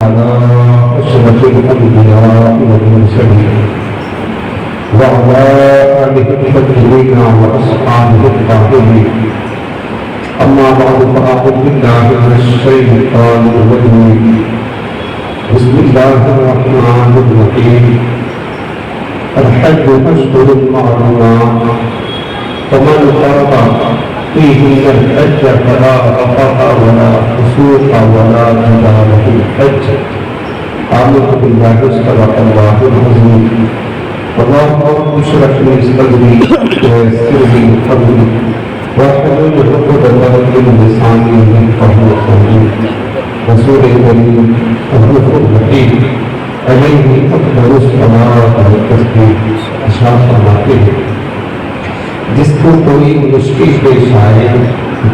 على أشرف الأنبياء والمرسلين وعلى آله الطيبين وأصحابه الطاهرين. أما بعد فأعوذ بالله من الشيطان الرجيم. بسم الله الرحمن الرحيم. الحج أشهر معلومات فمن فرض فيهن الحج فلا رفث ولا فسوق ولا جدال في الحج. آمنت بالله صدق الله العظيم. اللهم رب اشرح لي صدري ويسر لي امري واحلل عقدة من لساني يفقهوا قولي. رسول الكريم الرؤوف الرحيم عليه افضل الصلاة والتسليم. ارشاد فرماتے ہیں جس کو کوئی مشکل پیش آئے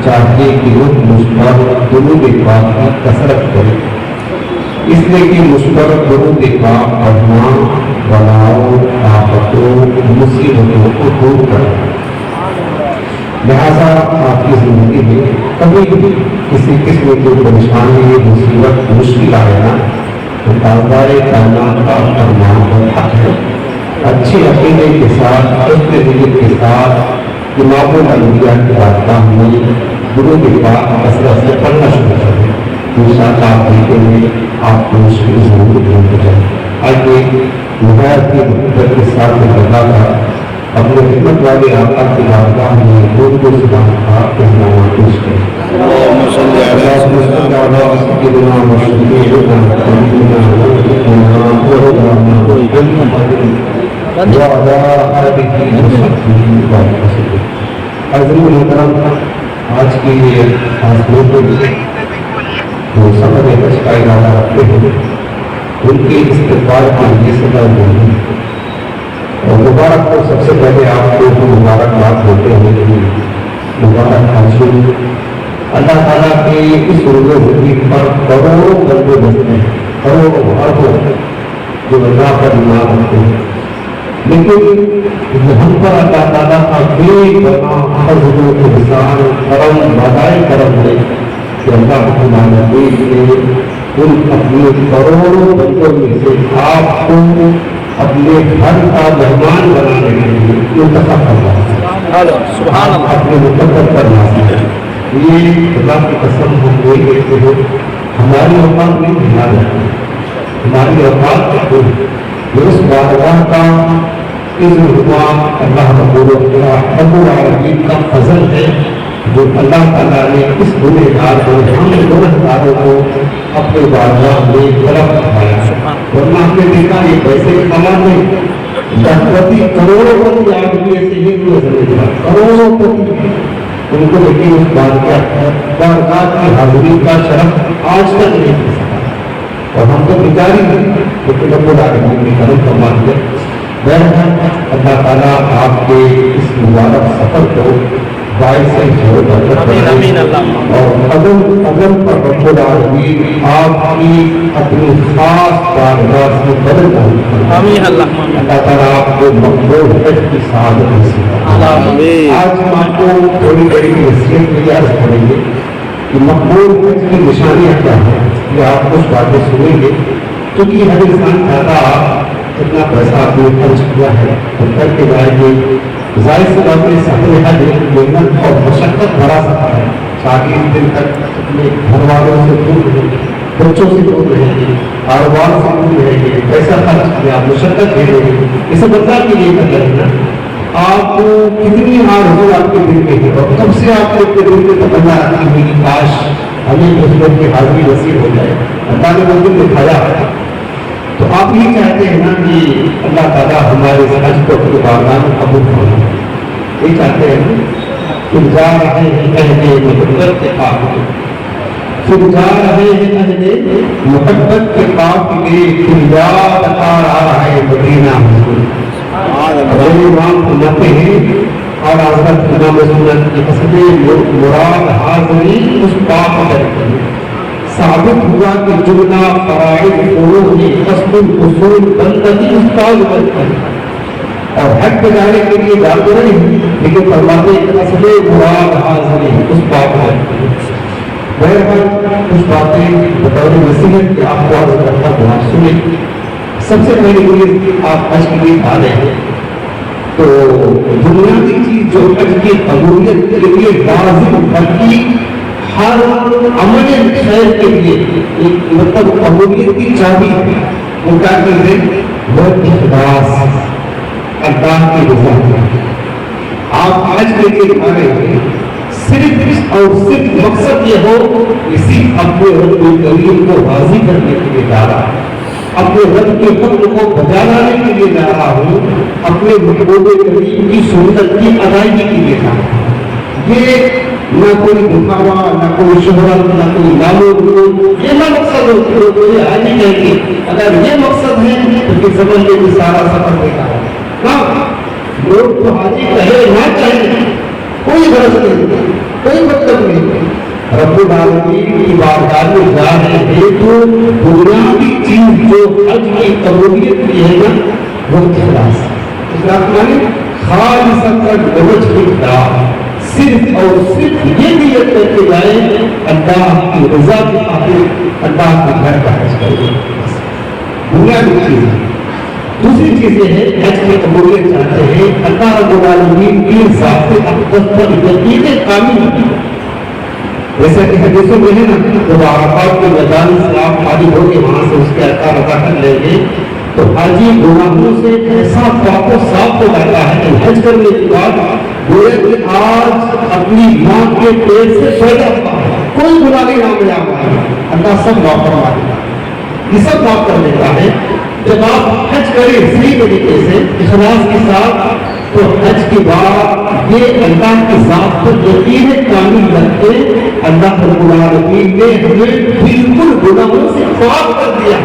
چاہیے کہ وہ مشترک درود پاک کی کثرت کرے، اس لیے کہ مشترک درود پاک پڑھنا بلاؤں آفتوں مصیبتوں کو دور کرے. لہذا آپ کی زندگی میں کبھی بھی کسی قسم کی پریشانی مصیبت مشکل آئے نا تو تابدار کائنات کا فرمان اور حق ہے اچھی عقیدے کے ساتھ حسن نیت کے ساتھ امام الانبیاء کی بارگاہ میں درود پاک کثرت سے پڑھنا شروع کریں. انشاءاللہ آپ دیکھیں گے آپ کو مشکل ضرور دور ہو جائے. آئیے نہایت کی محبت کے ساتھ لگا کر اپنے خدمت والے آقا کی بارگاہ میں درود و سلام کا پہناوا پیش کریں. اللہم صلی علی سیدنا حضرت محترم، آج کی خاص میٹنگ جو سفر حج کا ارادہ رکھتے ہیں ان کے استقبال کے لیے صدا بولیں اور مبارک کو سب سے پہلے آپ کو مبارکباد دیتے ہیں کہ مبارک حاصل اللہ تعالیٰ کے اس روز زندگی پر کروڑوں بندے بستے ہیں، کروڑوں اربوں جو اللہ پر ایمان رکھتے ہیں، لیکن ہم پر اللہ تعالیٰ کا بے پناہ فضل و احسان کرم بدائے کرم ہے کہ اللہ العالمین نے ان اپنے کروڑوں بندوں میں سے آپ کو اپنے گھر کا مہمان بنانے کے لیے انتخاب کرنا ہے، اپنے مقدر پر نازل ہے. یہ خدا کی قسم ہم یہ کہتے ہیں ہماری اوقات نہیں دھیان رکھتے، ہماری اوقات اس بارگاہ کا اذن ہوا اللہ رب العالمین کا فضل ہے جو اللہ تعالیٰ نے اس گنہگار کو ہم گنہگاروں کو اپنے بارگاہ میں طرف اٹھایا. ورنہ ہم نے دیکھا یہ پیسے کما نہیں پتی کروڑوں پتی آدمی ایسے ہی کروڑوں پتی ان کو لیکن اس بارگاہ کی حاضری کا شرف آج تک نہیں مل سکا اور ہم تو بیچاری ہیں لیکن رب العالمین نے کرم فرما دیا. بہرحال اللہ تعالیٰ آپ کے اس مبارک سفر کو باعث خیر برکت بنائے اور قدم قدم پر رب العالمین آپ کی اپنی خاص بارگاہ سے بدل کرے. اللہ تعالیٰ آپ کو مقبول حج کی سعادت نصیب فرمائے. آج ہم آپ کو تھوڑی بڑی نصیحت کے لیے عرض کریں گے کہ مقبول حج کی نشانیاں کیا ہیں. یہ آپ کچھ باتیں سنیں گے کیونکہ ہر انسان چاہتا اتنا پیسہ آپ نے خرچ کیا ہے تو کر کے جائیں گے. ظاہر سی بات ہے سفر حج محنت اور مشقت بڑا سفر ہے. 40 دن تک اپنے گھر والوں سے دور رہیں گے، بچوں سے دور رہیں گے، کاروبار سے دور رہیں گے، پیسہ خرچ کیا، مشقت دے رہے ہیں. اسے بدلا کے لیے کر رہے ہیں آپ کو کتنی آرزو آپ کے دل میں ہے اور کب سے آپ کو اپنے دل میں تمنا رکھی ہوئی کہ کاش ہمیں اس وقت کی حاضری نصیب ہو جائے. اللہ نے وہ دن دکھایا تو آپ یہ چاہتے ہیں نا کہ اللہ تعالیٰ ہمارے اس حج کو اپنے بارگاہ میں قبول فرمائے. یہ چاہتے ہیں کہ جا رہے ہیں اہل محبت کے قافلے، پھر جا رہے ہیں اہل محبت کے قافلے، پھر یاد آ رہا ہے مدینہ حضور. امام فرماتے ہیں اور حضرت امام سنت کی قصد مراد حاضری اس پاک طریقے ثابت ہوا کہ جملہ فرائض فروض میں قصد الاصول بندگی استاد بنتا ہے اور حج پہ جانے کے لیے جاتے نہیں لیکن فرماتے ہیں اصل مراد حاضری اس پاک طریقے بہرحال کچھ باتیں بطور نصیحت کہ آپ کو عرض کرتا ہوں آپ سنیں. سب سے پہلے یہ آپ حج کے لیے آ رہے ہیں تو بنیادی چیز جو حج کی قبولیت کے لیے لازم بلکہ ہر عمل خیر کے لیے مطلب قبولیت کی چابی وہ کیا کہتے ہیں وہ اخلاص اللہ کی رضا. آپ حج کے لیے آ رہے ہیں صرف اور صرف مقصد یہ ہو اسی اپنے رب کریم کو راضی کرنے کے لیے جا رہا ہے, اپنے رب کے حکم کو بجا لانے کے لیے جا رہا ہوں, اپنے محبوب کریم کی سنت کی ادائیگی کے لیے جا رہا ہوں. یہ نہ کوئی دکھاوا, نہ کوئی شہرت, نہ کوئی نامو, یہ نہ مقصد ہو. یہ حاجی کہیں گے اگر یہ مقصد ہے تو پھر سمجھ لے کہ سارا سفر بیکار ہے. ہاں لوگ تو حاجی کہے نہ کہیں کوئی غرض نہیں, کوئی مطلب نہیں. رب العالمین کی بارگاہ میں جا رہے ہیں تو بنیادی چیز جو حج کی قبولیت کی ہے نا وہ اخلاص. اخلاص مانے خالصۃ لوجہ اللہ, صرف اور صرف یہ نیت کر کے جائیں اللہ کی رضا کی خاطر اللہ کے گھر کا حج کریں. بنیادی چیز ہے. دوسری چیز یہ ہے حج کی قبولیت چاہتے ہیں اللہ رب العالمین کی ذات اقدس پر یقین کامل. جیسا کہ حدیثوں میں ہے نا جب عرفات کے میدان سے آپ حاجی ہو کے وہاں سے اس کے عطا رضا کر لیں گے تو حاجی گناہوں سے ایسا پاک و صاف ہو جاتا ہے کہ حج کرنے کے بعد گویا کہ آج اپنی ماں کے پیٹ سے پیدا ہوا ہے کوئی گناہ نہیں نام آ رہا ہے, اللہ سب معاف کروا دیتا ہے, یہ سب معاف کر دیتا ہے. جب آپ حج کریں صحیح طریقے سے اخلاص کے ساتھ تو حج کے بعد یہ اللہ کی ذات پر یقین کامل رکھتے اللہ رب العالمین نے ہمیں بالکل گناہوں سے پاک کر دیا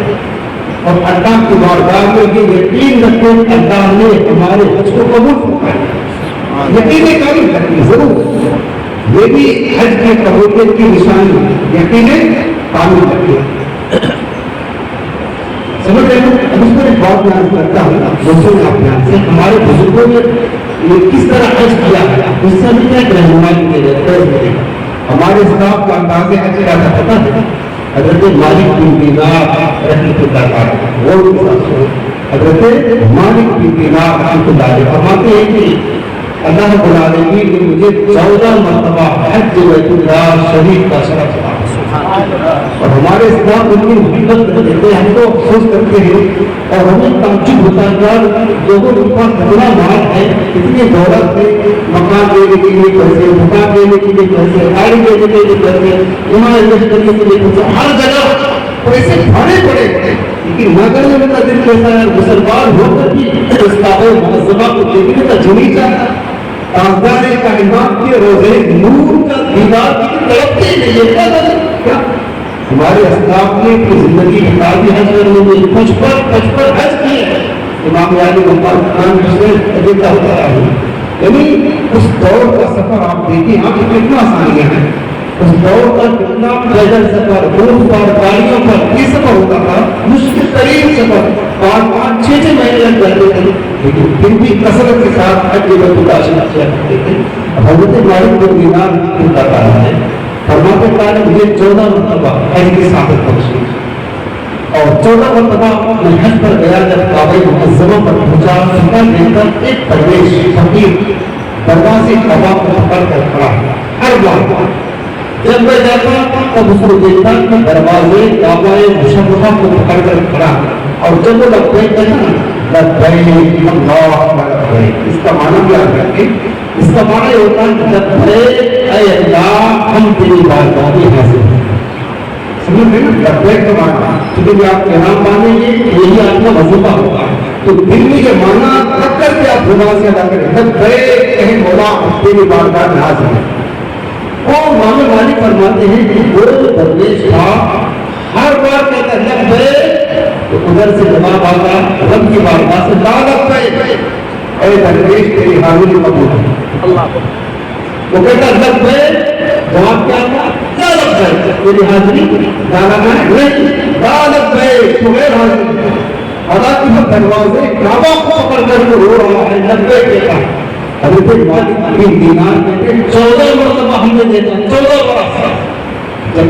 اور اللہ کی بارگاہ میں یہ یقین رکھتے اللہ نے ہمارے حج کو قبول فرمایا. یقین کامل رکھیں ضرور, یہ بھی حج کی قبولیت کی نشانی, یقین کامل رکھیں. سمجھ رہے ہیں. اب اس پر ایک بات بیان کرتا ہوں دوستوں نے آپ بیان سے ہمارے بزرگوں نے کس طرح حج کیا ہے اس سے ہمیں کیا رہنمائی کی جائے. ہمارے اسلام کا انداز حج کیا تھا پتہ ہے, حضرت مالک بن دینار رحمۃ اللہ علیہ وہ حضرت مالک بن دینار رحمۃ اللہ علیہ فرماتے ہیں کہ اللہ رب العالمین نے مجھے 14 مرتبہ حج بیت اللہ شریف کا شرف دیا. اور ہمارے اسلام ان کی محبت کرتے ہیں, ہم تو افسوس کرتے ہیں اور ہمیں تعجب ہوتا ہے لوگوں کے پاس اتنا مال ہے, اتنی دولت ہے, مکان لینے کے لیے پیسے, دکان لینے کے لیے پیسے, گاڑی لینے کے لیے پیسے, یہاں انویسٹ کرنے کے لیے پیسے, ہر جگہ پیسے بھرے پڑے, لیکن نہ کرنے کا دل کیسا ہے. مسلمان ہو کر بھی اس کعبہ معظمہ کو دیکھنے کا دل نہیں چاہتا. تاجدار کائنات کے روزے نور کا دیدار کی تڑپتے نہیں ہے. کیا ہمارے اسلاف نے اپنی زندگی کتابی حج کرنے میں 55 حج کیے ہیں. امام علی مقام اجنتا ہوتا ہے. یعنی اس دور کا سفر آپ دیکھیں آپ کو کتنا آسانیاں ہیں. اس دور کا کتنا پیدل سفر, اونٹ پر, گاڑیوں پر یہ سفر ہوتا تھا, مشکل ترین سفر 5-6 مہینے لگ جاتے تھے, لیکن پھر بھی کثرت کے ساتھ حج بیت اللہ شریف کیا کرتے تھے. حضرت مالک بن دینار کا کہا ہے فرماتے ہیں مجھے 14 مرتبہ حج کی سعادت بخشی اور 14 مرتبہ میں حج پر گیا. جب کعبہ معظمہ پر پہنچا سفر لے کر ایک درویش فقیر دروازے کعبہ کو پکڑ کر کھڑا. ہر بار جب میں جاتا تب اس کو دیکھتا کہ دروازے کعبہ مشرفہ کو پکڑ کر کھڑا, اور جب وہ لبیک کہتا لبیک اللہم لبیک, اس کا معنی کیا ہے؟ اس کا معنی یہ ہوتا ہے لبیک اے اللہ ہم تیری بارگاہ میں حاضر ہیں. سمجھ رہے ہیں لبیک کا معنی کیونکہ آپ کلام مانیں گے یہی آپ کا وظیفہ ہوگا, تو دل میں یہ معنی رکھ کر کے آپ زبان سے ادا کریں لبیک اے مولا ہم تیری بارگاہ میں حاضر ہیں. اور امام مالک فرماتے ہیں کہ وہ درویش تھا ہر بار کہتا ہے لبیک, تو ادھر سے جواب آتا رب کی بارگاہ سے لا لبیک اے درویش تیری حاضری قبول ہے. اللہ وہ کہتا لبیک, جواب کیا تھا لا لبیک تیری حاضری لانا نہیں, لا لبیک تو غیر حاضری. حالانکہ وہ دروازے کعبہ کو پکڑ کر رو رہا ہے لبیک کہتا ہے. حضرت مالک بن دینار کہتے ہیں 14 مرتبہ ہم نے دیکھا, 14 برس جب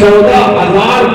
14,000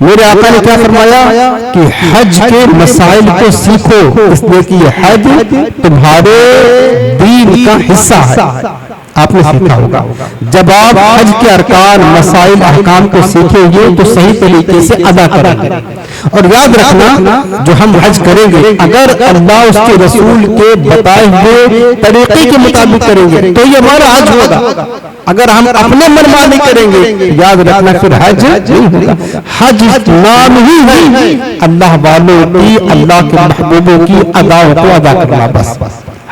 میرے آقا نے کیا فرمایا کہ حج کے مسائل کو سیکھو، اس لیے کہ یہ حج تمہارے دین کا حصہ ہے۔ آپ نے سیکھا ہوگا جب آپ حج کے ارکان، مسائل، احکام کو سیکھیں گے تو صحیح طریقے سے ادا کریں گے۔ اور یاد رکھنا جو ہم حج کریں گے اگر اللہ اس کے رسول کے بتائے ہوئے طریقے کے مطابق کریں گے تو یہ ہمارا حج ہوگا۔ اگر ہم اپنے منمانی کریں گے یاد رکھنا پھر حج نہیں ہوگا۔ حج نام ہی ہے اللہ والوں کی، اللہ کے محبوبوں کی اداؤں کو ادا کرنا، بس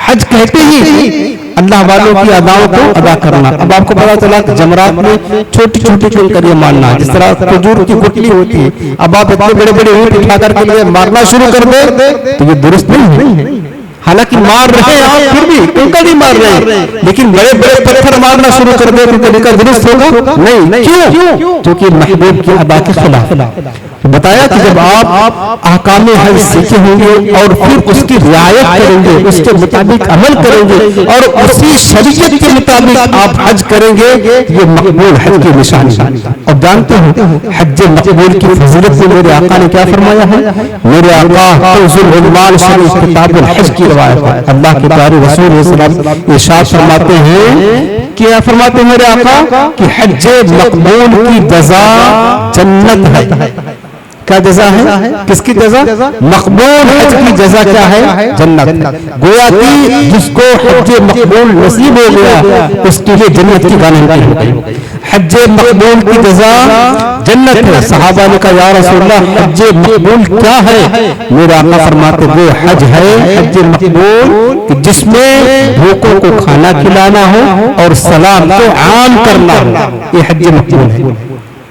حج کہتے ہی اللہ والوں کی اداؤں کو ادا کرنا۔ اب آپ کو پتا چلا کہ جمرات میں چھوٹی چھوٹی چن کر یہ مارنا، جس طرح کھجور کی گٹلی ہوتی ہے، اب آپ اتنے بڑے بڑے اونٹ اٹھا کر کے لیے مارنا شروع کر دیں تو یہ درست نہیں ہے۔ حالانکہ مار رہے ہیں آپ پھر بھی کنکر نہیں مار رہے ہیں، لیکن بڑے بڑے پتھر مارنا شروع کر دیں تو طریقہ درست ہوگا نہیں۔ کیوں؟ کیونکہ محبوب کی ادا کے خلاف۔ بتایا کہ جب آپ احکام حج سیکھے ہوں گے اور پھر اس کی رعایت کریں گے، اس کے مطابق عمل کریں گے اور اسی شریعت کے مطابق آپ حج کریں گے، یہ مقبول حج کی نشانی ہے۔ اور جانتے ہیں حج مقبول کی فضیلت میں میرے آقا نے کیا فرمایا ہے؟ میرے آقا کنز العنوان شریف کتاب الحج کی روایت ہے، اللہ کے پیارے رسول صلی اللہ علیہ وسلم ارشاد فرماتے ہیں، کیا فرماتے ہیں میرے آقا کہ حج مقبول کی جزا جنت ہے۔ کیا جزا ہے؟ کس کی جزا؟ مقبول حج کی جزا کیا ہے؟ جنت۔ گویا کہ جس کو حج مقبول نصیب ہو گیا اس کے لیے جنت کی گارنٹی ہو گئی۔ حج مقبول کی جزا جنت ہے۔ صحابہ نے کہا یا رسول اللہ حج مقبول کیا ہے؟ میرے آقا فرماتے وہ حج ہے حج مقبول جس میں بھوکوں کو کھانا کھلانا ہو اور سلام کو عام کرنا ہو، یہ حج مقبول ہے۔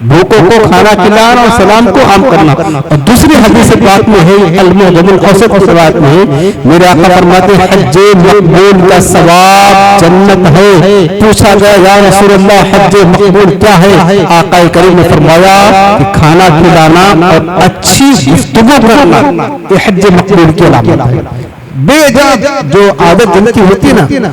بھوکوں کو کھانا کھلانا اور سلام کو عام کرنا۔ اور دوسری حدیث پاک میں ہے المعجم الاوسط کی روایت میں ہے میرے آقا فرماتے ہیں حج مقبول کا ثواب جنت ہے۔ پوچھا گیا یا رسول اللہ حج مقبول کیا ہے؟ آقا کریم نے فرمایا کہ کھانا کھلانا اور اچھی گفتگو کرنا یہ حج مقبول کی علامت ہے۔ بے جا جو عادت جن کی ہوتی ہے نا،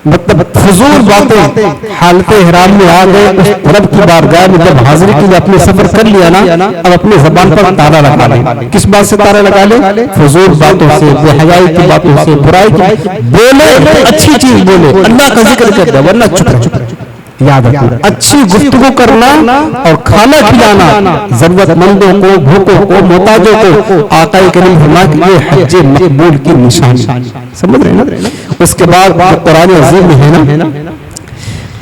مطلب فضول باتیں، حالت احرام میں آ گئے اس رب کی بارگاہ میں جب حاضری کے لیے اپنے سفر کر لیا نا، اب اپنی زبان پر تالا لگا لیں۔ کس بات سے تالا لگا لیں؟ فضول باتوں سے، بے حیائی کی باتوں سے، برائی کی بولے، اچھی چیز بولے، اللہ کا ذکر کر دے ورنہ چپ رہو۔ یاد رکھنا اچھی گفتگو کرنا اور کھانا کھلانا ضرورت مندوں کو، بھوکوں کو، محتاجوں کو، آقا کریم فرمایا کہ یہ حج مقبول کی نشانی۔ سمجھ رہے ہیں نا؟ اس کے بعد قرآن عظیم میں ہے نا،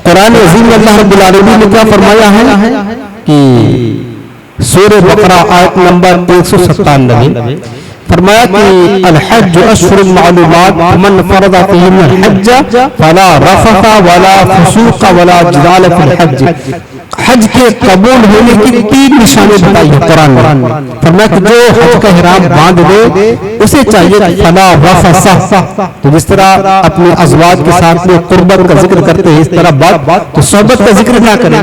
قرآن عظیم میں اللہ رب العالمین نے کیا فرمایا ہے کہ سورہ بقرہ آیت نمبر 197 فرمایا کہ الحج اشہر معلومات من فرض فیہن الحج فلا رفث ولا فسوق ولا جدال فی الحج۔ حج کے قبول ہونے کی 3 نشانیں بتائی ہیں قرآن میں۔ فرمایا کہ جو حج کا احرام باندھ دے اسے چاہیے فلا رفث، تو جس طرح اپنے ازواج کے ساتھ میں قربت کا ذکر کرتے ہیں اس طرح بات تو صحبت کا ذکر نہ کرے،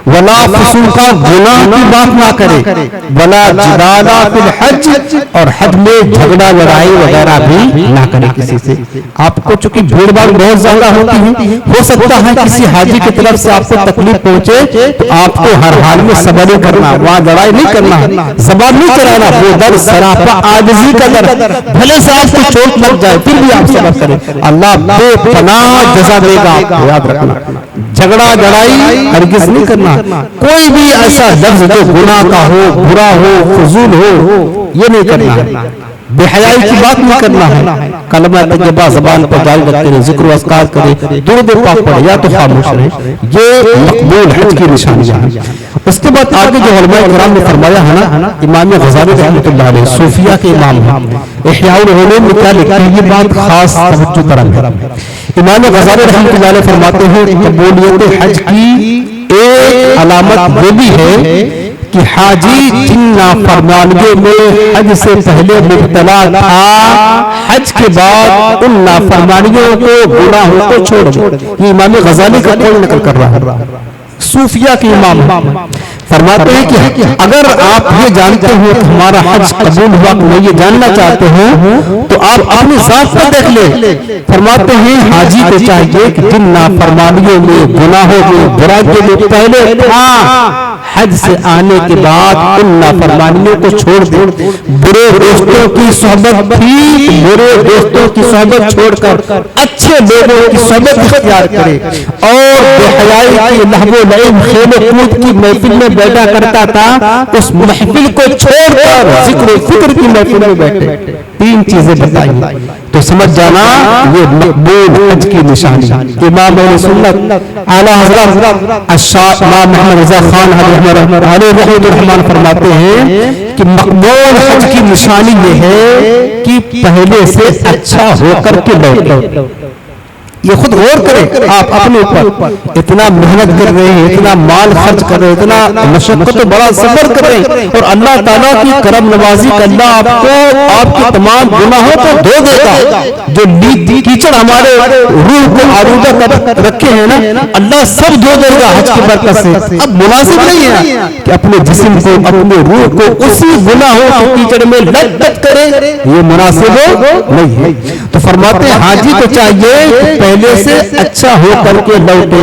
ولا فسوق گناہ کی بات نہ کرے، ولا جدال فی الحج، اور حج میں جھگڑا لڑائی وغیرہ بھی نہ کرے کسی سے۔ آپ کو چونکہ بھیڑ بھاڑ بہت زیادہ ہوتی ہے، ہو سکتا ہے کسی حاجی کی طرف سے آپ کو تکلیف پہنچے تو آپ کو ہر حال میں صبر کرنا، وہاں لڑائی نہیں کرنا، زبان نہیں چلانا، وہ در سراپا عاجزی کا در، بھلے سے آپ کو چوٹ لگ جائے پھر بھی آپ صبر کریں، اللہ بے پناہ جزا دے گا آپ کو۔ یاد رکھنا جھگڑا لڑائی ہرگز نہیں کرنا، کوئی بھی ایسا لفظ جو گناہ کا ہو، برا ہو، فضول ہو یہ نہیں کرنا، بے حیائی کی بات نہیں کرنا ہے، کلمہ طیبہ زبان پر جاری رکھتے رہے، ذکر و اذکار کرے، درود پاک پڑھے یا تو خاموش رہے، یہ مقبول حج کی نشانیاں ہیں۔ اس کے بعد آگے جو علماء کرام نے فرمایا ہے نا، امام غزالی رحمۃ اللہ علیہ صوفیہ کے امام ہیں، احیاء العلوم میں کیا لکھتے ہیں، یہ بات خاص توجہ طلب ہے۔ امام غزالی رحمۃ اللہ علیہ فرماتے ہیں قبولیت حج کی ایک علامت یہ بھی ہے کہ حاجی جن نافرمانیوں میں حج سے پہلے مبتلا تھا، حج کے بعد ان نافرمانیوں کو، گناہوں کو چھوڑ دے۔ یہ امام غزالی کا قول نقل کر رہا ہے، صوفیہ کے امام فرماتے ہیں کہ اگر آپ یہ جانتے ہو کہ ہمارا حج قبول ہوا کہ نہیں یہ جاننا چاہتے ہو تو آپ اپنی ذات پر دیکھ لیں۔ فرماتے ہیں حاجی کو چاہیے کہ جن نافرمانیوں میں، گناہوں میں، برائیوں میں پہلے تھا، حج سے آنے کے بعد ان نافرمانیوں کو چھوڑ دے، برے دوستوں کی صحبت تھی، برے دوستوں کی صحبت چھوڑ کر اچھے لوگوں کی صحبت اختیار کرے، اور بے حیائی کی لہو و لعب کھیل و کود کی محفل میں بیٹھا کرتا تھا، اس محفل کو چھوڑ کر ذکر و فکر کی محفل میں بیٹھے۔ تین چیزیں بتائیں تو سمجھ جانا یہ مقبول حج کی نشانی۔ امام اہل سنت اعلیٰ حضرت امام محمد رضا خان علیہ رحمۃ الرحمن فرماتے ہیں کہ مقبول حج کی نشانی یہ ہے کہ پہلے سے اچھا ہو کر کے لوٹے۔ یہ خود غور کریں آپ اپنے اوپر، اتنا محنت کر رہے ہیں، اتنا مال خرچ کر رہے ہیں، اتنا مشقت و بڑا صبر کر رہے ہیں، اور اللہ تعالیٰ کی کرم نوازی کا اللہ آپ کو آپ کے تمام گناہوں کو دھو دے گا۔ جو کیچڑ ہمارے روح کو آلودہ کر رکھے ہیں نا، اللہ سب دھو دے گا حج کی برکت سے۔ اب مناسب نہیں ہے کہ اپنے جسم کو، اپنے روح کو اسی گناہوں کے کیچڑ میں لت پت کرے، یہ مناسب نہیں ہے۔ تو فرماتے ہیں حاجی کو چاہیے پہلے سے اچھا ہو کر کے لوٹے۔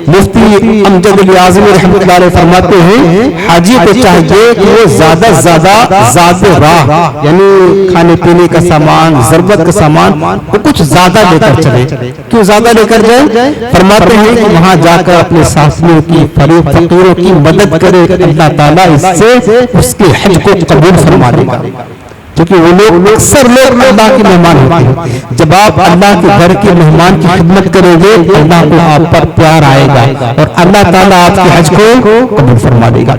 مفتی امجد علی اعظمی رحمۃ اللہ علیہ فرماتے ہیں حاجی کو چاہیے کہ وہ زیادہ سے زیادہ زاد راہ، یعنی کھانے پینے کا سامان، ضرورت کا سامان، وہ کچھ زیادہ لے کر چلے۔ کیوں زیادہ لے کر جائے؟ فرماتے ہیں کہ وہاں جا کر اپنے ساتھیوں کی، فقیروں کی مدد کرے، اللہ تعالیٰ اس سے اس کے حج کو قبول فرما لے گا۔ کیونکہ وہ لوگ اکثر لوگ اللہ کے مہمان ہوتے ہیں، جب آپ اللہ کے گھر کے مہمان کی خدمت کریں گے اللہ کو آپ پر پیار آئے گا اور اللہ تعالیٰ آپ کے حج کو قبول فرما دے گا۔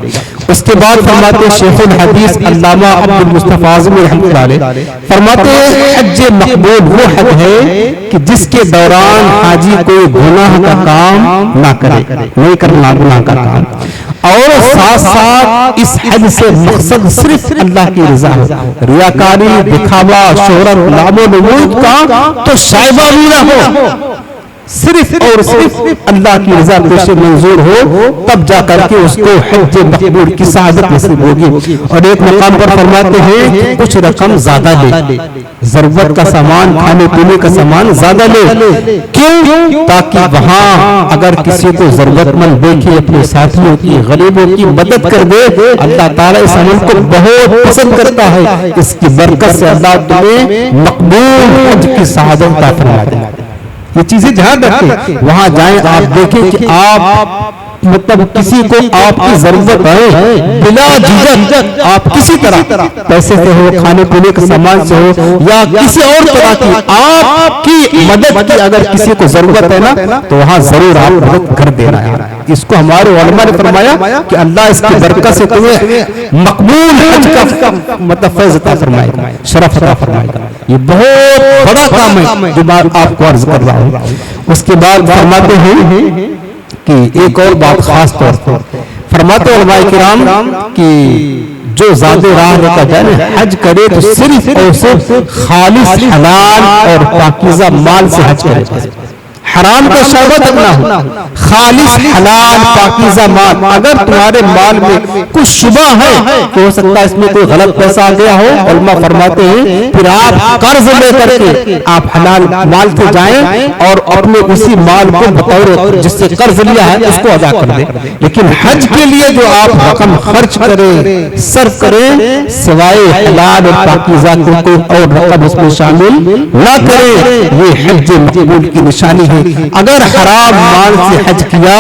اس کے بعد فرماتے شیخ الحدیث علامہ عبد المصطفیٰ اعظمی رحمۃ اللہ علیہ فرماتے حج مقبول وہ حج ہے کہ جس کے دوران حاجی کوئی گناہ کا کام نہ کرے، نہیں کرنا گناہ کا کام، اور ساتھ ساتھ اس حج سے مقصد صرف اللہ کی رضا ہو، ریاکاری، دکھاوا، شہرت، نام و نمود کا تو شائبہ بھی نہ ہو، صرف اور صرف اللہ کی رضا پیش منظور ہو، تب جا کر کے اس کو حج مقبول کی سعادت نصیب ہوگی۔ اور ایک مقام پر فرماتے ہیں کچھ رقم زیادہ لے، ضرورت کا سامان، کھانے پینے کا سامان زیادہ لے، کیوں؟ تاکہ وہاں اگر کسی کو ضرورت مند دیکھے، اپنے ساتھیوں کی، غریبوں کی مدد کر دے، اللہ تعالیٰ اس عمل کو بہت پسند کرتا ہے۔ اس کی برکت سے اللہ تمہیں مقبول حج کی سعادت عطا فرما دے۔ یہ چیزیں دھیان رکھیں، وہاں جائیں آپ دیکھیں کہ آپ مطلب کسی کو آپ کی ضرورت ہے، بلا جھجک آپ کسی طرح پیسے سے ہو، کھانے پینے کے سامان سے ہو، یا کسی اور طرح کی آپ کی مدد کی اگر کسی کو ضرورت ہے نا تو وہاں ضرور آپ مدد کر دینا ہے۔ اس کو ہمارے علماء نے فرمایا کہ اللہ اس کی برکت سے تمہیں مقبول حج کا مطلب فیض عطا فرمائے گا، شرف عطا فرمائے گا۔ یہ بہت بڑا کام ہے جو میں آپ کو عرض کر رہا ہوں۔ اس کے بعد فرماتے ہیں کہ ایک اور بات خاص طور پر فرماتے علماء کرام کہ جو زاد راہ لے کر جائے حج کرے تو صرف اور صرف خالص حلال اور پاکیزہ مال سے حج کرے، حرام کا شعبہ تک نہ ہو، خالص حلال پاکیزہ مال۔ اگر تمہارے مال میں کچھ شبہ ہے کہ ہو سکتا ہے اس میں کوئی غلط پیسہ آ گیا ہو، علماء فرماتے ہیں پھر آپ قرض لے کر کے آپ حلال مال سے جائیں اور اپنے اسی مال کو بطور جس سے قرض لیا ہے اس کو ادا کر دیں۔ لیکن حج کے لیے جو آپ رقم خرچ کریں، صرف کریں، سوائے حلال اور پاکیزہ کو کوئی اور رقم اس میں شامل نہ کریں، یہ حج مقبول کی نشانی ہے۔ اگر حرام مال سے حج کیا،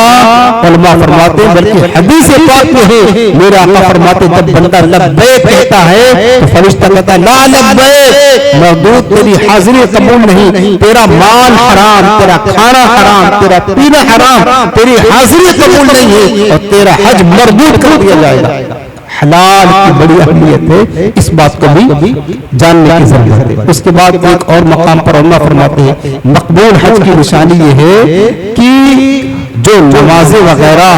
علماء فرماتے ہیں بلکہ حدیث پاک میں ہے، میرا آقا فرماتے جب بندہ لبیک کہتا ہے تو فرشتہ کہتا ہے لا لبیک، مردود تیری حاضری قبول نہیں، تیرا مال حرام، تیرا کھانا حرام، تیرا پینا حرام، تیری حاضری قبول نہیں ہے اور تیرا حج مردود کر دیا جائے گا۔ حلال کی بڑی اہمیت ہے، اس بات کو بھی جاننے کی ضرورت ہے۔ اس کے بعد ایک اور مقام پر علماء فرماتے ہیں مقبول حج کی نشانی یہ ہے کہ جو نمازیں وغیرہ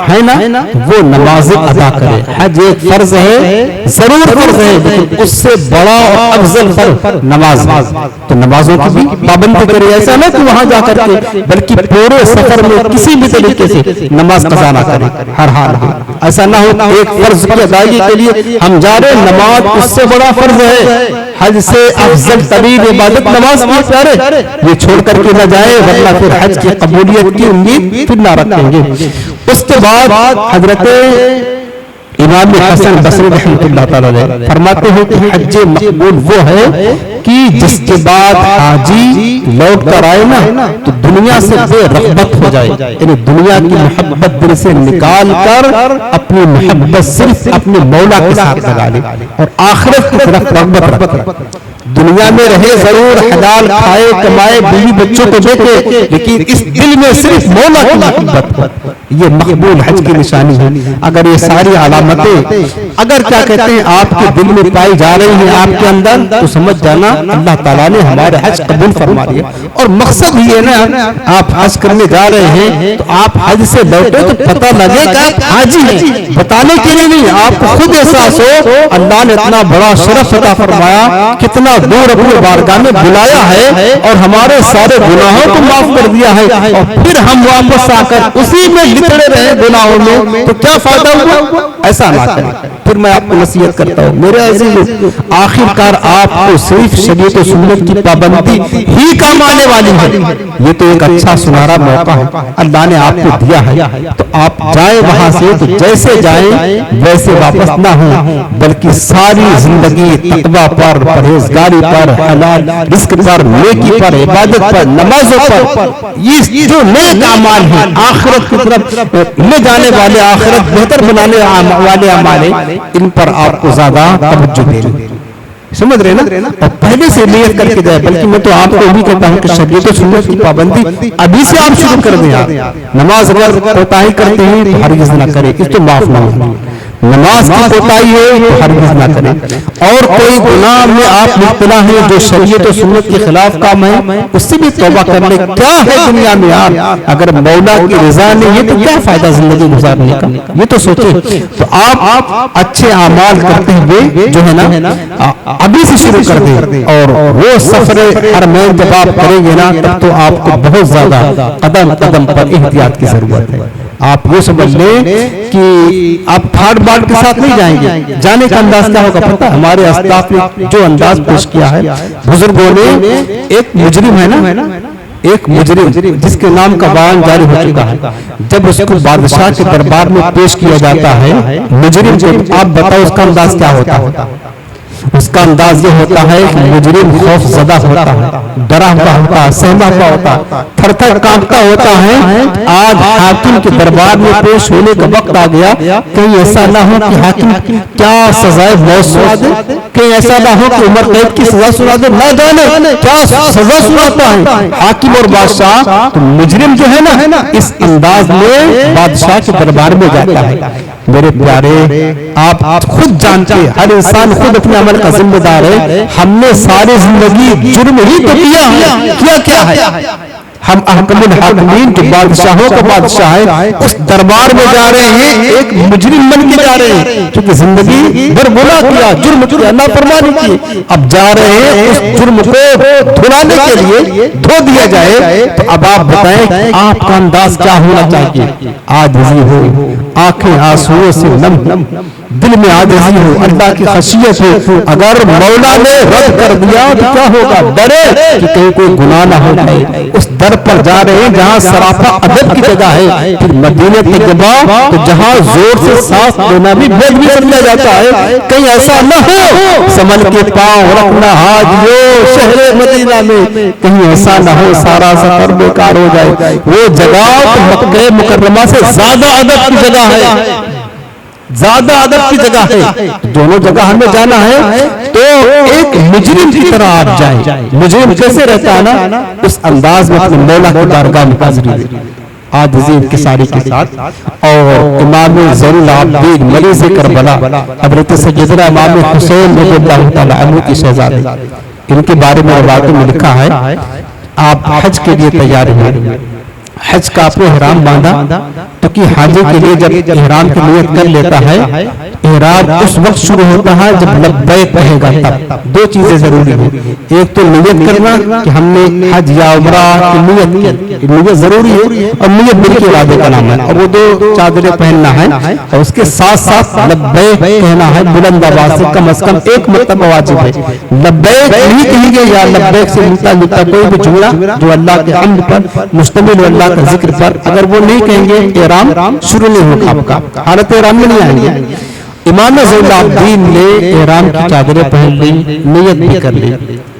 ہے نا وہ نمازیں ادا کرے۔ حج ایک فرض ہے، ضرور فرض ہے، لیکن اس سے بڑا اور افضل فرض نماز ہے، تو نمازوں کی بھی پابندی کرے۔ ایسا نہ کہ وہاں جا کر کے بلکہ پورے سفر میں کسی بھی طریقے سے نماز قضا نہ کرے، ہر حال میں ایسا نہ ہو ایک فرض کی ادائیگی کے لیے ہم جا رہے، نماز اس سے بڑا فرض ہے، حج سے افضل ترین عبادت نماز کی پیارے، یہ چھوڑ کر کے نہ جائے ورنہ پھر حج کی قبولیت کی امید پھر نہ رکھیں گے۔ اس کے بعد حضرت امام حسن بصری رحمۃ اللہ تعالی علیہ فرماتے ہیں کہ حج مقبول وہ ہے کہ جس کے بعد حاجی لوٹ کر آئے نا تو دنیا سے بے رغبت ہو جائے، یعنی دنیا کی محبت دل سے نکال کر اپنی محبت صرف اپنے مولا کے ساتھ لگا لے اور آخرت کی طرف رغبت رکھے۔ دنیا میں رہے ضرور، حلال کھائے کمائے، بیوی بچوں کو دیکھے، لیکن اس دل میں صرف مولا کی محبت، یہ مقبول حج کی نشانی ہے۔ اگر یہ ساری علامتیں اگر کیا کہتے ہیں آپ کے دل میں پائی جا رہی ہیں آپ کے اندر، تو سمجھ جانا اللہ تعالیٰ نے ہمارے حج قبول فرما لیا۔ اور مقصد یہ ہے نا، آپ حج کرنے جا رہے ہیں تو آپ حج سے لوٹے تو پتہ لگے کہ آپ حاجی ہیں، بتانے کے لیے نہیں، آپ کو خود احساس ہو اللہ نے اتنا بڑا شرف عطا فرمایا، کتنا دور اپنے بارگاہ میں بلایا ہے اور ہمارے سارے گناہوں کو معاف کر دیا ہے، اور پھر ہم واپس آ کر اسی میں لپٹے رہے گناہوں میں، تو کیا فائدہ ہوا؟ ایسا نہ کریں۔ پھر میں آپ کو نصیحت کرتا ہوں میرے عزیزو، آخر کار آپ کو صرف شریعت و سنت کی پابندی ہی کام آنے والی ہے۔ یہ تو ایک اچھا سنہرا موقع ہے اللہ نے آپ کو دیا ہے، تو آپ جائیں وہاں سے تو جیسے جائیں ویسے واپس نہ ہوں، بلکہ ساری زندگی تقویٰ پر، پرہیزگاری پر، حلال رزق پر، نیکی پر، عبادت پر، نمازوں پر، یہ جو نیک اعمال ہیں آخرت کی طرف لے جانے والے، آخرت بہتر بنانے والے اعمال ہیں، ان پر آپ کو زیادہ توجہ دیں۔ سمجھ رہے نا؟ اور پہلے سے نیت کر کے جائے، بلکہ میں تو آپ کو بھی کہتا ہوں کہ شریعت و سنت کی پابندی ابھی سے آپ شروع کر دیں۔ آپ نماز اگر کوتاہی کرتے ہیں تو ہرگز نہ کریں، اس تو معاف نہ ہوگی۔ نماز کی کوتاہی ہے تو ہرگز نہ کریں، اور کوئی گناہ میں آپ مبتلا ہیں جو شریعت و سنت کے خلاف کام ہے، اس سے بھی توبہ کر لیں۔ کیا ہے دنیا میں یار، اگر مولا کی رضا نہیں ہے تو کیا فائدہ زندگی گزارنے کا؟ یہ تو سوچیں۔ تو آپ اچھے اعمال کرتے ہوئے جو ہے نا ابھی سے شروع کر دیں، اور وہ سفر حرمین جب آپ کریں گے نا تب تو آپ کو بہت زیادہ قدم قدم پر احتیاط کی ضرورت ہے۔ آپ یہ سمجھ لیں کہ آپ پھاڑ باڑ کے ساتھ نہیں جائیں گے، جانے کا انداز کیا ہوگا پتہ؟ ہمارے اسلاف نے جو انداز پیش کیا ہے، بزرگوں نے ایک مجرم ہے نا، ایک مجرم جس کے نام کا بیان جاری ہو چکا ہے، جب اس کو بادشاہ کے دربار میں پیش کیا جاتا ہے مجرم کو، آپ بتاؤ اس کا انداز کیا ہوتا ہے؟ اس کا انداز یہ ہوتا ہے کہ مجرم خوف زدہ ہوتا ہے، ڈرا ہوا ہوتا ہے، سہما ہوا ہوتا ہے، تھر تھر کانپتا ہوتا ہے۔ آج حاکم کے دربار میں پیش ہونے کا وقت آ گیا، کہیں ایسا نہ ہو کہ حاکم کیا سزائے موت سنا دے، کہیں ایسا نہ ہو کہ عمر قید کی سزا سنا دے، نہ جانے کیا سزا سناتا ہے حاکم اور بادشاہ۔ تو مجرم جو ہے نا اس انداز میں بادشاہ کے دربار میں جاتا ہے۔ میرے پیارے، آپ خود جانتے ہیں، ہر انسان خود اپنے عمل کا ذمہ دار ہے۔ ہم نے ساری زندگی جرم ہی تو کیا ہے؟ ہم احکم الحاکمین جو بادشاہوں کا بادشاہ ہے اس دربار میں جا رہے ہیں، ایک مجرم بن کے جا رہے ہیں، کیونکہ زندگی بھر گناہ کیا، جرم کیا، نافرمانی کی، اب جا رہے ہیں اس جرم کو دھلانے کے لیے، دھو دیا جائے۔ تو اب آپ بتائیں آپ کا انداز کیا ہونا چاہیے؟ عاجزی ہو، آنکھیں آنسوؤں سے نم، دل میں عاجزی ہو، اللہ کی خشیت ہو۔ اگر مولا نے رد کر دیا تو کیا ہوگا؟ ڈرے کہ کہیں کوئی گناہ نہ ہو جائے۔ اس در پر جا رہے ہیں جہاں سراپا ادب کی جگہ ہے، پھر مدینہ طیبہ تو جہاں زور سے سانس لینا بھی بہت بھی سمجھا جاتا ہے، کہیں ایسا نہ ہو سنبھل کے پاؤں رکھنا حاجیو شہر مدینہ میں، کہیں ایسا نہ ہو سارا سفر بیکار ہو جائے۔ وہ جگہ مکہ مکرمہ سے زیادہ ادب کی جگہ ہے، زیادہ ادب کی جگہ ہے، دونوں جگہ ہمیں جانا ہے۔ تو ایک مجرم کی طرح آپ جائیں۔ مجرم کیسے رہتا ہے نا؟ اس انداز میں اپنے مولا کی بارگاہ میں حاضری دے، عاجزی انکساری کے ساتھ۔ اور امام زین العابدین مریض کربلا حضرت سیدنا امام حسین رضی اللہ تعالیٰ عنہ کی شہزادی، ان کے بارے میں روایتوں میں لکھا ہے آپ حج کے لیے تیار ہوئے، حج کا اپنے احرام باندھا، تو کہ حاجی کے لیے جب احرام کی نیت کر لیتا ہے، احرام اس وقت شروع ہوتا ہے جب لبیک کہے گا تب۔ دو چیزیں ضروری ہیں، ایک تو نیت کرنا کہ ہم نے حج یا عمرہ کی نیت کی، نیت ضروری ہے، اور نیت دل کے ارادے کا نام ہے، اور وہ دو چادریں پہننا ہے، اور اس کے ساتھ ساتھ لبیک کہنا ہے بلند آواز سے، کم از کم ایک مرتبہ واجب ہے۔ لبیک نہیں کہیں گے یا لبیک سے ملتا جلتا کوئی بھی جملہ جو اللہ کے حمد پر مشتمل ہو، اللہ کا ذکر پر، اگر وہ نہیں کہیں گے احرام شروع نہیں ہوگا آپ کا، حالت احرام میں نہیں آئیں گے۔ امام زین العابدین نے احرام کی چادریں پہن لی، نیت بھی کر لی۔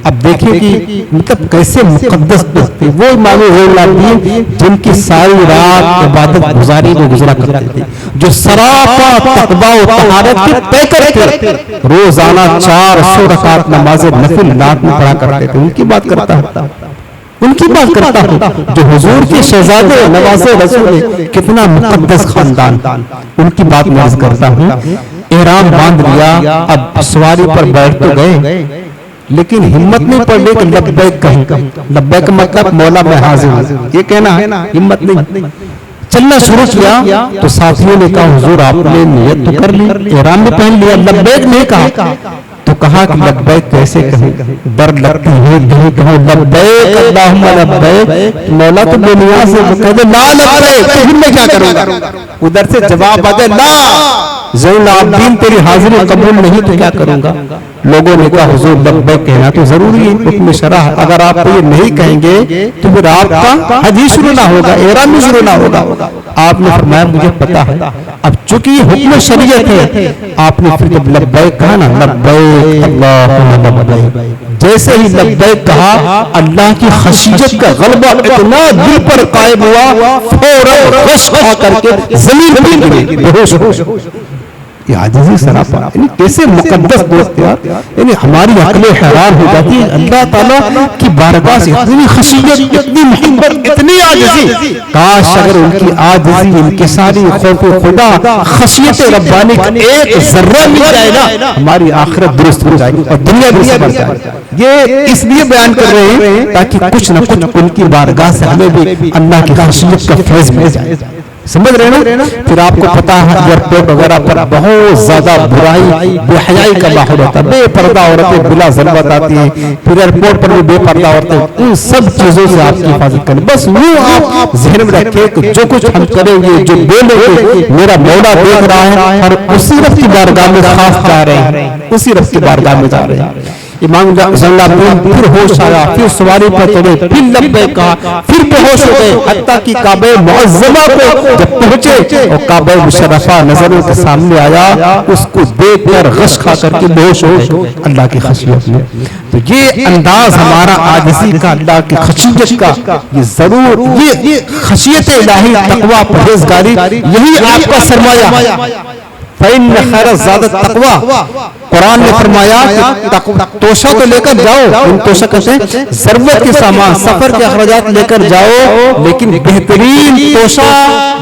اب دیکھیں کہ مطلب کیسے مقدس تھے وہ امام زین العابدین جن کی ساری رات عبادت گزاری میں گزرا کرتے تھے، جو سراپا تقویٰ و طہارت کے پیکر تھے، روزانہ 400 رکعت نماز نفل رات میں پڑھا کرتے تھے۔ ان کی بات کرتا ہوں جو حضور کے شہزادے نوازے رسول، کتنا مقدس خاندان، ان کی بات میں عرض کرتا ہوں۔ احرام باندھ لیا، اب سواری پر بیٹھ تو گئے لیکن ہمت نہیں پڑ رہی کہ لبیک کہیں۔ لبیک مطلب مولا میں حاضر ہوں، یہ کہنا ہے، ہمت نہیں۔ چلنا شروع کیا تو ساتھیوں نے کہا حضور آپ نے نیت تو کر لی، احرام بھی پہن لیا، لبیک نہیں کہا۔ تو کہا کہ لبیک کیسے کہیں، ڈر لگتی ہے، نہیں کہوں لبیک اللہم لبیک، مولا تو بے نیاز ہے، وہ کہتے لا لبیک، تو پھر میں کیا کروں گا؟ ادھر سے جواب آتے لا زین العابدین تیری حاضری قبول نہیں تو کیا کروں گا؟ لوگوں نے کہا حضور لبیک کہنا تو ضروری ہے، حکم شرع، اگر آپ یہ نہیں کہیں گے تو پھر آپ کا حج ہی شروع نہ ہوگا، احرام بھی شروع نہ ہوگا۔ آپ نے فرمایا مجھے پتا ہے، اب چونکہ یہ حکم شریعت ہے، آپ نے پھر جب لبیک کہا نا، لبیک اللہم لبیک، جیسے ہی لبیک کہا اللہ کی خشیت کا غلبہ اتنا دل پر قائم ہوا، فوراً غش کھا کر کے زمین پر گرے، بے ہوش۔ یہ عاجزی سراپا، یعنی کیسے مقدس دوست یار، یعنی ہماری عقلیں حیران ہو جاتی ہے اللہ تعالیٰ کی بارگاہ سے اتنی خشیت، اتنی محبت، اتنی عاجزی۔ کاش اگر ان کی عاجزی، انکساری، خوف خدا، خشیت ربانی کا ایک ذرہ مل جائے نا، ہماری آخرت درست ہو جائے گی اور دنیا بھی سنور جائے گی۔ یہ اس لیے بیان کر رہے ہیں تاکہ کچھ نہ کچھ ان کی بارگاہ سے ہمیں بھی اللہ کی خشیت کا فیض مل جائے۔ سمجھ رہے نا؟ پھر آپ کو پتا ہے ایئرپورٹ وغیرہ پر بہت زیادہ برائی، بے حیائی کا ماحول ہوتا ہے، بے پردہ عورتیں بلا ضرورت آتی ہیں، پھر ایئرپورٹ پر بھی بے پردہ عورتیں، ان سب چیزوں سے آپ کی حفاظت کریں۔ بس یوں آپ ذہن میں رکھیں کہ جو کچھ ہم کریں گے، جو بولیں گے، میرا مولا دیکھ رہا ہے اور اسی رب کی بارگاہ میں خاص جا رہے ہیں، اسی رب کی بارگاہ میں جا رہے ہیں۔ امام زین العابدین پھر ہوش آیا، پھر سواری پر چڑھے، پھر لبیک کہا، پھر بے ہوش ہو گئے، حتیٰ کہ کعبہ معظمہ کو جب پہنچے اور کعبہ مشرفہ نظروں کے سامنے آیا، اس کو دیکھ کر غش کھا کر کے بے ہوش ہو گئے اللہ کی خشیت میں۔ تو یہ انداز ہمارا عاجزی کا، اللہ کی خشیت کا، یہ ضرور، یہ خشیت الہی، تقویٰ، پرہیزگاری، یہی آپ کا سرمایہ۔ فَإِنَّ خَيْرَ الزَّادِ التَّقْوَىٰ، قرآن نے فرمایا کہ توشہ تو لے کر جاؤ، ان توشہ کہتے ہیں ضرورت کے سامان، سفر کے اخراجات لے کر جاؤ، لیکن بہترین توشہ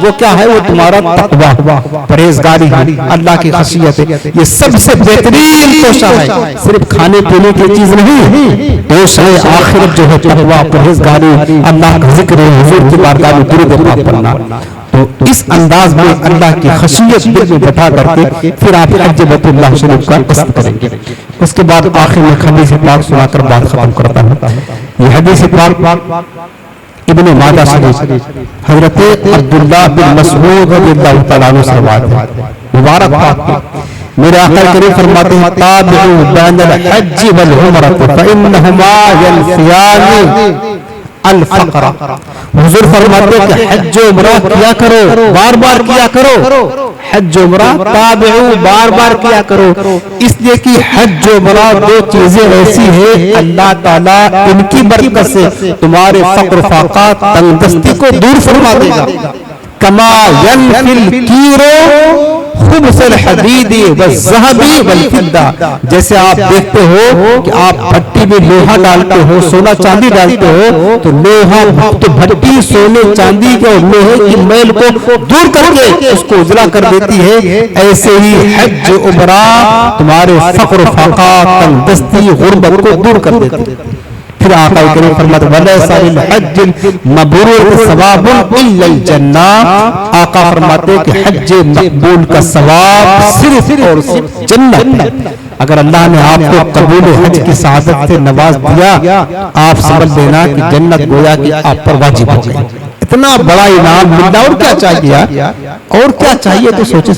وہ کیا ہے؟ وہ تمہارا تقویٰ، پرہیزگاری ہے، اللہ کی خشیت ہے، یہ سب سے بہترین توشہ ہے۔ صرف کھانے پینے کی چیز نہیں، توشہ آخرت جو ہے تقویٰ، پرہیزگاری، اللہ کا ذکر، حضور کی بارگاہ میں درود پاک پڑھنا۔ تو اس انداز میں اللہ کی خشیت دل میں بٹھا کر کے پھر آپ حج بیت اللہ شریف کا قصد کریں گے۔ اس کے بعد آخر میں حدیث پاک سنا کر بات ختم کرتا ہوں۔ یہ حدیث پاک ابن ماجہ شریف حضرت عبداللہ بن مسعود رضی اللہ تعالیٰ عنہ سے روایت ہے، مبارک بات۔ میرے آقا کریم فرماتے ہیں تابعوا بین الحج والعمرۃ فانہما ینفیان الفقر۔ حضور فرماتے ہیں کہ حج و عمرہ کیا کرو، بار بار کیا کرو، حج و عمرہ تابعو، بار بار کیا کرو، اس لیے کہ حج و عمرہ دو چیزیں ایسی ہیں اللہ تعالیٰ ان کی برکت سے تمہارے فقر فاقہ، تنگ دستی کو دور فرما دے گا۔ کما ینفی الکیر خبث الحدید والذہب والفضہ، جیسے آپ دیکھتے ہو کہ آپ بھٹی میں لوہا ڈالتے ہو، سونا چاندی ڈالتے ہو، تو لوہا تو بھٹی سونے چاندی کے اور لوہے کی میل کو دور کر کے اس کو اجلا کر دیتی ہے، ایسے ہی حج عمرہ تمہارے فقر و فاقہ، تنگ دستی، غربت کو دور کر دیتی ہے۔ پھر آقا کریم فرماتے وَلَيْسَ لِلْحَجِّ الْمَبْرُورِ ثَوَابٌ إِلَّا الْجَنَّةُ، آقا فرماتے کہ حج مقبول کا ثواب صرف اور صرف جنت ہے۔ اگر اللہ نے آپ کو قبول حج کی سعادت سے نواز دیا، آپ سمجھ لینا کہ جنت گویا کہ آپ پر واجب ہو گئی۔ اتنا بڑا انعام ملنا، اور کیا چاہیے؟ اور کیا چاہیے؟ تو سوچے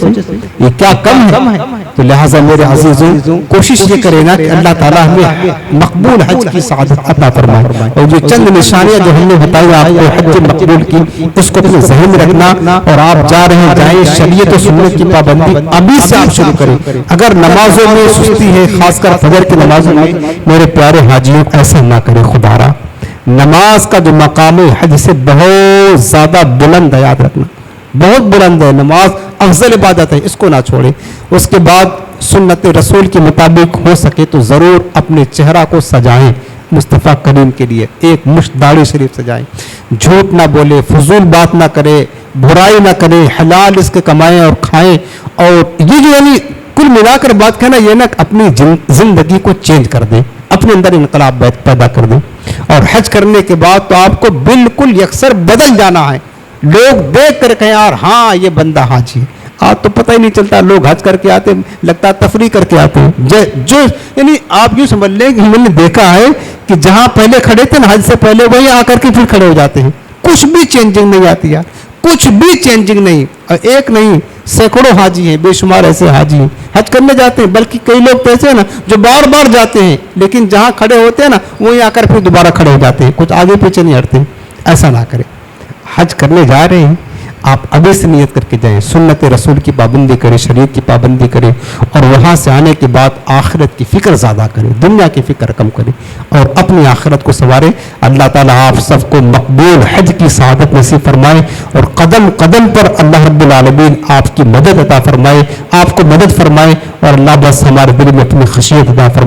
یہ کیا کم ہے؟ تو لہٰذا میرے عزیزوں کوشش یہ کرے نا کہ اللہ تعالیٰ ہمیں مقبول حج کی سعادت عطا فرمائے. اور یہ چند نشانیاں جو ہم نے بتائی آپ کو حج مقبول کی، اس کو اپنے ذہن میں رکھنا. اور آپ جا رہے ہیں جائیں، شریعت و سنت کی پابندی ابھی سے آپ شروع کریں. اگر نمازوں میں سستی ہے، خاص کر فجر کی نمازوں میں، میرے پیارے حاجیوں ایسا نہ کرے. خدا را نماز کا جو مقام حج سے بہت زیادہ بلند ہے، یاد رکھنا بہت بلند ہے. نماز افضل عبادت ہے، اس کو نہ چھوڑے. اس کے بعد سنت رسول کے مطابق ہو سکے تو ضرور اپنے چہرہ کو سجائیں مصطفیٰ کریم کے لیے. ایک مشت داڑھی شریف سجائیں، جھوٹ نہ بولے، فضول بات نہ کرے، برائی نہ کرے، حلال اس کے کمائیں اور کھائیں. اور یہ جو یعنی کل ملا کر بات کہنا یہ نا اپنی زندگی کو چینج کر دیں، اپنے اندر انقلاب پیدا کر دیں. اور حج کرنے کے بعد تو آپ کو بالکل یکسر بدل جانا ہے. لوگ دیکھ کر کہیں یار ہاں یہ بندہ حاجی ہے. آج تو پتہ ہی نہیں چلتا، لوگ حج کر کے آتے لگتا ہے تفریح کر کے آتے ہیں. جو یعنی آپ یوں سمجھ لیں کہ ہم نے دیکھا ہے کہ جہاں پہلے کھڑے تھے نا حج سے پہلے، وہیں آ کر کے پھر کھڑے ہو جاتے ہیں. کچھ بھی چینجنگ نہیں آتی یار، کچھ بھی چینجنگ نہیں. اور ایک نہیں سینکڑوں حاجی ہیں، بے شمار ایسے حاجی ہیں حج کرنے جاتے ہیں. بلکہ کئی لوگ تو ایسے ہیں نا جو بار بار جاتے ہیں، لیکن جہاں کھڑے ہوتے ہیں نا وہیں آ کر پھر دوبارہ کھڑے ہو جاتے ہیں، کچھ آگے پیچھے نہیں ہٹتے. ایسا نہ کریں. حج کرنے جا رہے ہیں آپ ابھی سے نیت کر کے جائیں، سنت رسول کی پابندی کریں، شریعت کی پابندی کریں. اور وہاں سے آنے کے بعد آخرت کی فکر زیادہ کریں، دنیا کی فکر کم کریں اور اپنی آخرت کو سنواریں. اللہ تعالیٰ آپ سب کو مقبول حج کی سعادت نصیب فرمائے اور قدم قدم پر اللہ رب العالمین آپ کی مدد عطا فرمائے، آپ کو مدد فرمائے. اور اللہ بس ہمارے دل میں اپنی خشیت عطا فرمائے.